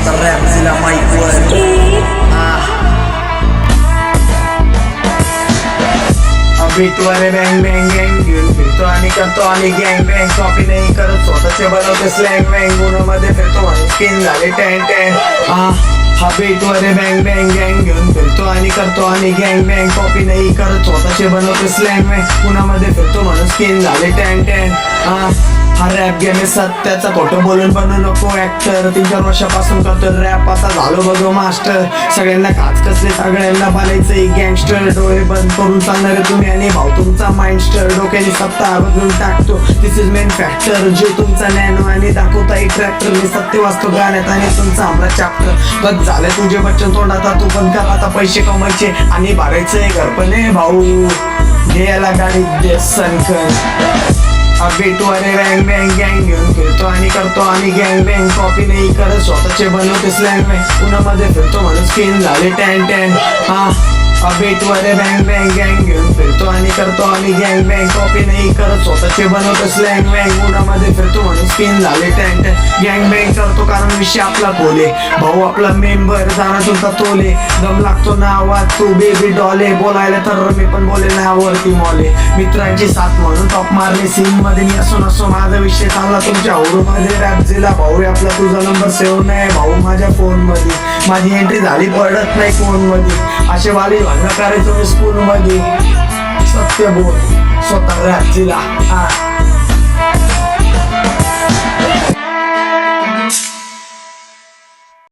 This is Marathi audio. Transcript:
स्वतः रॅप जिला माईकवर बीटवर बँग बँग गँग घेऊन फिरतो आणि करतो आणि गँग बँग कॉपी नाही करत स्वतःचे बनवते स्लँग बँग उन्हामध्ये फिरतो म्हणून स्किन झाले टॅन टॅन हा बीटवर बँग बँग गँग घेऊन फिरतो आणि करतो आणि गँग बँग कॉपी नाही करत स्वतःचे बनवते स्लँग बँग उन्हामध्ये फिरतो म्हणून स्किन झाले टॅन टॅन हा रॅप गेम आहे सत्याचा खोटं बोलून बनू नको ऍक्टर 3-4 वर्षापासून करतो रॅप आता झालो बघ मास्टर सगळ्यांना काच कसले सगळ्यांना बनायचं गँगस्टर डोळे बंद करून चालणारे तुम्ही आणि भाऊ तुमचा माइंडस्टर डोक्याने सत्ता बदलून टाकतो दिस इज मेन फॅक्टर जे तुमचा नॅनो आणि दाखवता एक ट्रॅक्टर मी सत्य वाचतो गाण्यात आणि तुमचा आमला चॅप्टर बस झाले तुझे बच्चन तोंड आता तू पण कर आता पैसे कमायचे आणि भरायचंय घर पण भाऊ घ्यायला गाडी दे सनकन बीटवर बँग बँग गँग घेऊन फिरतो आणि करतो आणि गँग बँग कॉपी नाही करत स्वतःचे बनवते स्लँग बँग उन्हामध्ये फिरतो म्हणून स्किन झाले टॅन टॅन बीटवर बँग बँग गँग घेऊन फिरतो आणि करतो आणि गँग बँग कॉपी नाही करत स्वतःचे बनवतो स्लँग बँग उन्हामध्ये फिरतो म्हणून स्किन झाले टॅन टॅन गँग बँग करतो कारण विषय आपला खोले भाऊ आपला मेंबर जाणार तुमचा तोले दम लागतो ना आवाज तू बेबी डॉले बोलायला तर मी पण बोले नावावरती मॉले मित्रांची साथ म्हणून टॉप मारले सीन मध्ये मी असो नसो माझा विषय चालला तुमच्या मध्ये रॅप जिला भाऊ आपला तुझा नंबर सेव्ह नाही भाऊ माझ्या फोन मध्ये माझी एंट्री झाली पडत नाही फोन मध्ये असे वाली भांडण करायचो मी स्कूल मध्ये सत्य बोल स्वतः रॅप जिला